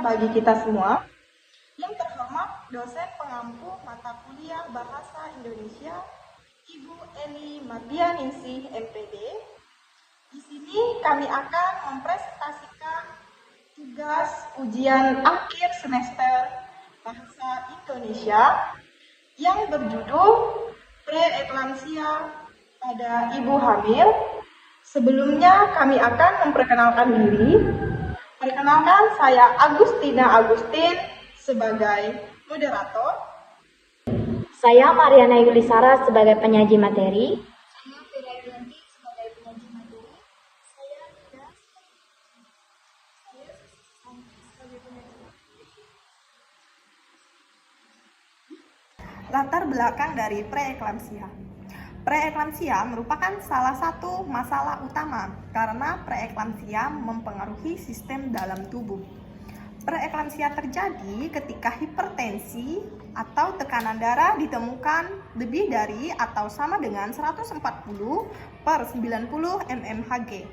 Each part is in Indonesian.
bagi kita semua. Yang terhormat dosen pengampu mata kuliah Bahasa Indonesia, Ibu Eni Mardianingsih, MPD. Di sini kami akan mempresentasikan tugas ujian akhir semester Bahasa Indonesia yang berjudul Preeklamsia pada Ibu Hamil. Sebelumnya kami akan memperkenalkan diri. Perkenalkan, saya Agustina Agustin sebagai moderator. Saya Mariana Yulisara sebagai penyaji materi. Saya Vera Yulianti sebagai penyaji materi. Saya Linda sebagai penyaji materi. Latar belakang dari preeklamsia. Preeklamsia merupakan salah satu masalah utama karena preeklamsia mempengaruhi sistem dalam tubuh. Preeklamsia terjadi ketika hipertensi atau tekanan darah ditemukan lebih dari atau sama dengan 140/90 mmHg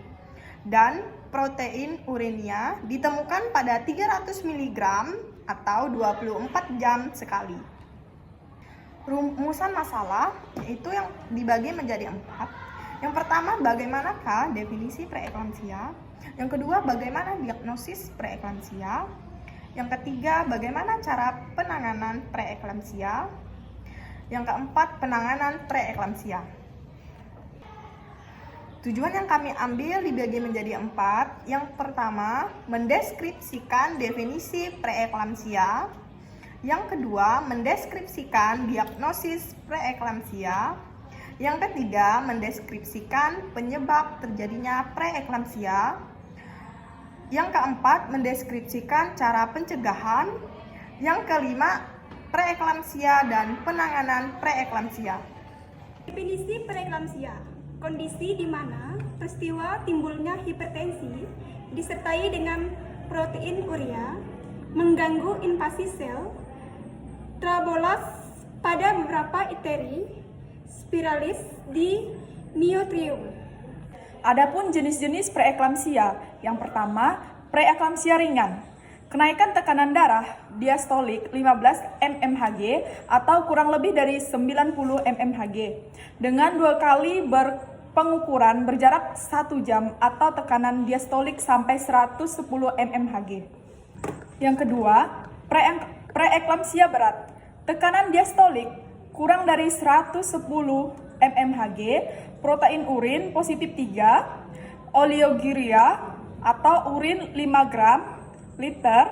dan protein urinnya ditemukan pada 300 mg atau 24 jam sekali. Rumusan masalah itu yang dibagi menjadi 4. Yang pertama, bagaimanakah definisi preeklamsia? Yang kedua, bagaimana diagnosis preeklamsia? Yang ketiga, bagaimana cara penanganan preeklamsia? Yang keempat, penanganan preeklamsia. Tujuan yang kami ambil dibagi menjadi 4. Yang pertama, mendeskripsikan definisi preeklamsia. Yang kedua, mendeskripsikan diagnosis preeklamsia. Yang ketiga, mendeskripsikan penyebab terjadinya preeklamsia. Yang keempat, mendeskripsikan cara pencegahan. Yang kelima, preeklamsia dan penanganan preeklamsia. Definisi preeklamsia, kondisi di mana peristiwa timbulnya hipertensi disertai dengan protein urea mengganggu invasi sel trabolas pada beberapa iteri spiralis di miotrium. Adapun jenis-jenis preeklamsia, yang pertama, preeklamsia ringan. Kenaikan tekanan darah diastolik 15 mmHg atau kurang lebih dari 90 mmHg dengan 2 kali pengukuran berjarak 1 jam atau tekanan diastolik sampai 110 mmHg. Yang kedua, preeklamsia berat. Tekanan diastolik kurang dari 110 mmHg, protein urin positif 3, oleuria atau urin 5 gram liter,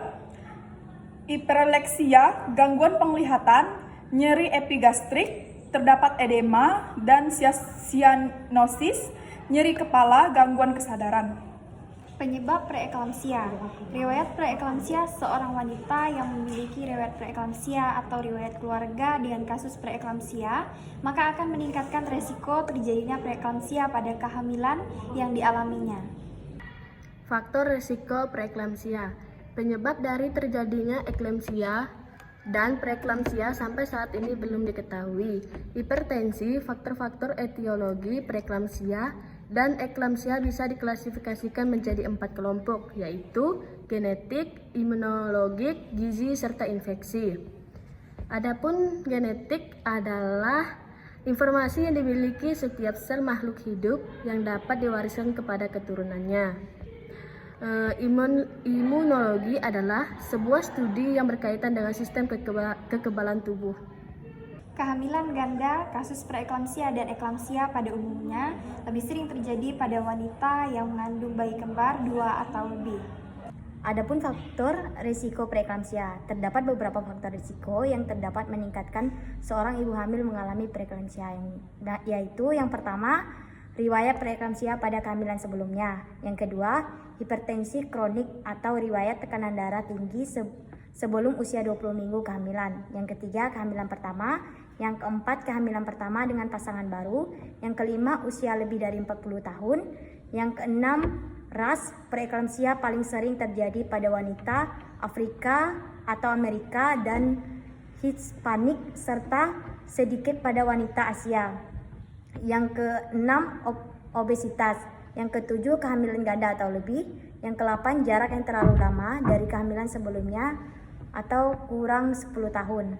hiperleksia, gangguan penglihatan, nyeri epigastrik, terdapat edema dan cyanosis, nyeri kepala, gangguan kesadaran. Penyebab preeklamsia. Riwayat preeklamsia seorang wanita yang memiliki riwayat preeklamsia atau riwayat keluarga dengan kasus preeklamsia, maka akan meningkatkan resiko terjadinya preeklamsia pada kehamilan yang dialaminya. Faktor risiko preeklamsia. Penyebab dari terjadinya eklamsia dan preeklamsia sampai saat ini belum diketahui. Hipertensi, faktor-faktor etiologi preeklamsia dan eklamsia bisa diklasifikasikan menjadi 4 kelompok, yaitu genetik, imunologik, gizi, serta infeksi. Adapun genetik adalah informasi yang dimiliki setiap sel makhluk hidup yang dapat diwariskan kepada keturunannya. Imunologi adalah sebuah studi yang berkaitan dengan sistem kekebalan tubuh. Kehamilan ganda, kasus preeklamsia dan eklamsia pada umumnya lebih sering terjadi pada wanita yang mengandung bayi kembar 2 atau lebih. Adapun faktor risiko preeklamsia, terdapat beberapa faktor risiko yang terdapat meningkatkan seorang ibu hamil mengalami preeklamsia, yaitu yang pertama, riwayat preeklamsia pada kehamilan sebelumnya. Yang kedua, hipertensi kronik atau riwayat tekanan darah tinggi sebelum usia 20 minggu kehamilan. Yang ketiga, kehamilan pertama. Yang keempat, kehamilan pertama dengan pasangan baru. Yang kelima, usia lebih dari 40 tahun. Yang keenam, ras. Preeklamsia paling sering terjadi pada wanita Afrika atau Amerika dan Hispanik serta sedikit pada wanita Asia. Yang keenam, obesitas. Yang ketujuh, kehamilan ganda atau lebih. Yang ke-8, jarak yang terlalu lama dari kehamilan sebelumnya atau kurang 10 tahun.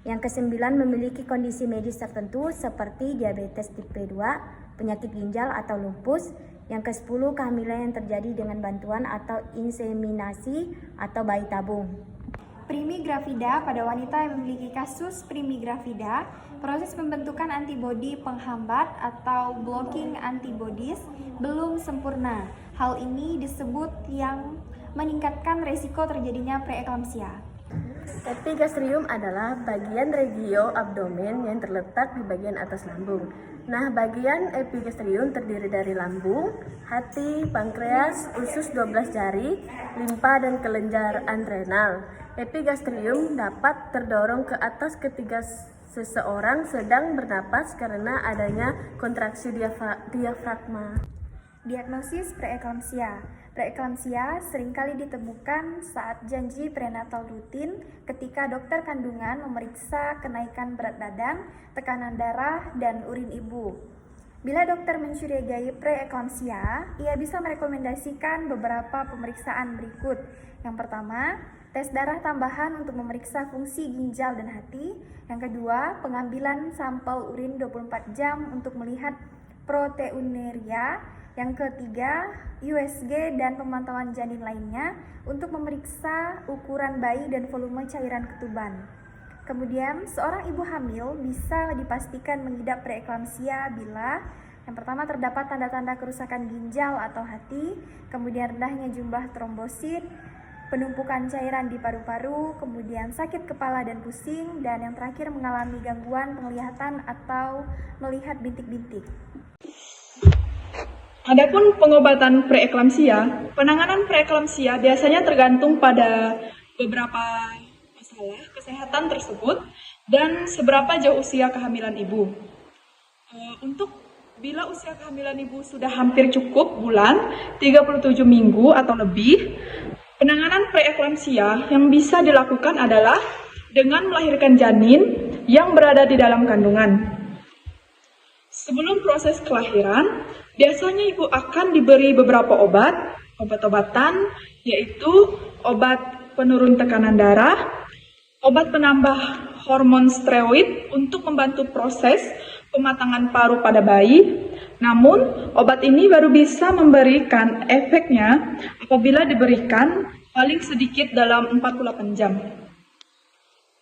Yang ke-9, memiliki kondisi medis tertentu seperti diabetes tipe 2, penyakit ginjal atau lupus. Yang ke-10, kehamilan yang terjadi dengan bantuan atau inseminasi atau bayi tabung. Primigravida pada wanita yang memiliki kasus primigravida, proses pembentukan antibodi penghambat atau blocking antibodies belum sempurna. Hal ini disebut yang meningkatkan resiko terjadinya preeklamsia. Epigastrium adalah bagian regio abdomen yang terletak di bagian atas lambung. Nah, bagian epigastrium terdiri dari lambung, hati, pankreas, usus 12 jari, limpa, dan kelenjar adrenal. Epigastrium dapat terdorong ke atas ketika seseorang sedang bernapas karena adanya kontraksi diafragma. Diagnosis preeklamsia. Preeklamsia seringkali ditemukan saat janji prenatal rutin ketika dokter kandungan memeriksa kenaikan berat badan, tekanan darah, dan urin ibu. Bila dokter mencurigai preeklamsia, ia bisa merekomendasikan beberapa pemeriksaan berikut. Yang pertama, tes darah tambahan untuk memeriksa fungsi ginjal dan hati. Yang kedua, pengambilan sampel urin 24 jam untuk melihat proteinuria. Yang ketiga, USG dan pemantauan janin lainnya untuk memeriksa ukuran bayi dan volume cairan ketuban. Kemudian, seorang ibu hamil bisa dipastikan mengidap preeklamsia bila yang pertama terdapat tanda-tanda kerusakan ginjal atau hati, kemudian rendahnya jumlah trombosit, penumpukan cairan di paru-paru, kemudian sakit kepala dan pusing, dan yang terakhir mengalami gangguan penglihatan atau melihat bintik-bintik. Adapun pengobatan preeklamsia, penanganan preeklamsia biasanya tergantung pada beberapa masalah kesehatan tersebut dan seberapa jauh usia kehamilan ibu. Untuk bila usia kehamilan ibu sudah hampir cukup bulan, 37 minggu atau lebih, penanganan preeklamsia yang bisa dilakukan adalah dengan melahirkan janin yang berada di dalam kandungan. Sebelum proses kelahiran, biasanya ibu akan diberi beberapa obat-obatan, yaitu obat penurun tekanan darah, obat penambah hormon steroid untuk membantu proses pematangan paru pada bayi. Namun, obat ini baru bisa memberikan efeknya apabila diberikan paling sedikit dalam 48 jam.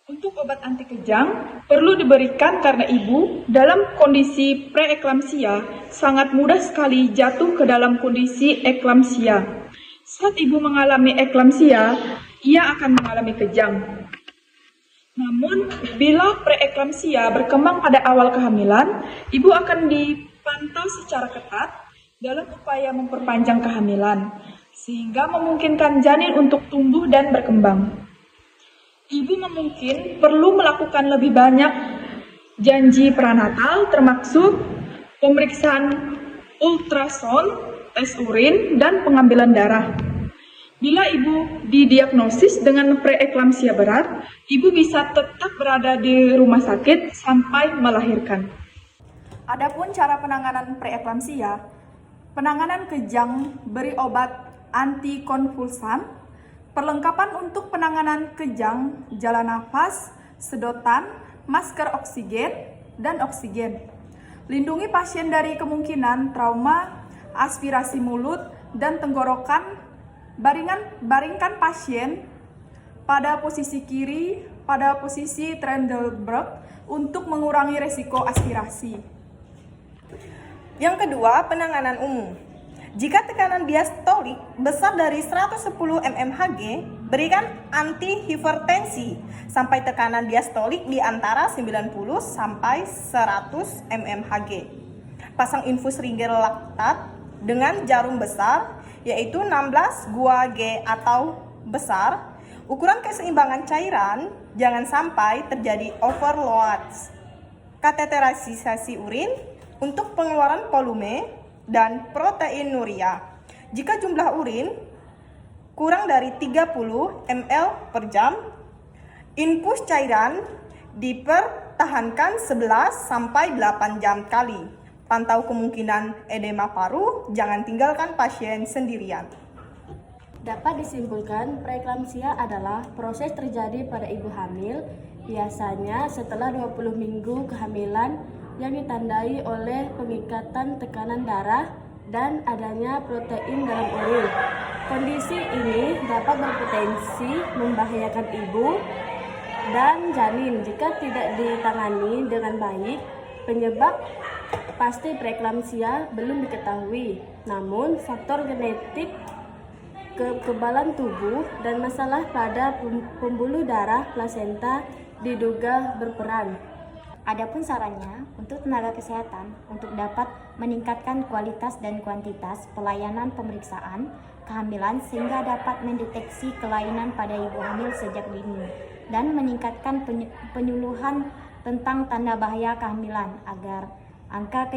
Untuk obat anti kejang perlu diberikan karena ibu dalam kondisi preeklamsia sangat mudah sekali jatuh ke dalam kondisi eklamsia. Saat ibu mengalami eklamsia, ia akan mengalami kejang. Namun, bila preeklamsia berkembang pada awal kehamilan, ibu akan dipantau secara ketat dalam upaya memperpanjang kehamilan, sehingga memungkinkan janin untuk tumbuh dan berkembang. Ibu mungkin perlu melakukan lebih banyak janji prenatal termasuk pemeriksaan ultrasound, tes urin, dan pengambilan darah. Bila ibu didiagnosis dengan preeklamsia berat, ibu bisa tetap berada di rumah sakit sampai melahirkan. Adapun cara penanganan preeklamsia, penanganan kejang beri obat antikonvulsan. Perlengkapan untuk penanganan kejang, jalan nafas, sedotan, masker oksigen, dan oksigen. Lindungi pasien dari kemungkinan trauma, aspirasi mulut, dan tenggorokan. Baringkan pasien pada posisi kiri, pada posisi Trendelenburg untuk mengurangi resiko aspirasi. Yang kedua, penanganan umum. Jika tekanan diastolik besar dari 110 mmHg, berikan antihipertensi sampai tekanan diastolik di antara 90 sampai 100 mmHg. Pasang infus ringer laktat dengan jarum besar, yaitu 16 gua G atau besar. Ukuran keseimbangan cairan, jangan sampai terjadi overload. Kateterisasi urin untuk pengeluaran volume dan proteinuria. Jika jumlah urin kurang dari 30 ml per jam, infus cairan dipertahankan 11 sampai 8 jam kali. Pantau kemungkinan edema paru, jangan tinggalkan pasien sendirian. Dapat disimpulkan, preeklamsia adalah proses terjadi pada ibu hamil, biasanya setelah 20 minggu kehamilan yang ditandai oleh pengikatan tekanan darah dan adanya protein dalam urin. Kondisi ini dapat berpotensi membahayakan ibu dan janin jika tidak ditangani dengan baik. Penyebab pasti preeklamsia belum diketahui, namun faktor genetik, kekebalan tubuh, dan masalah pada pembuluh darah plasenta diduga berperan. Adapun sarannya untuk tenaga kesehatan untuk dapat meningkatkan kualitas dan kuantitas pelayanan pemeriksaan kehamilan sehingga dapat mendeteksi kelainan pada ibu hamil sejak dini dan meningkatkan penyuluhan tentang tanda bahaya kehamilan agar angka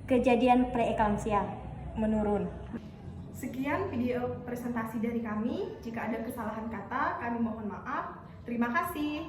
kejadian preeklamsia menurun. Sekian video presentasi dari kami. Jika ada kesalahan kata, kami mohon maaf. Terima kasih.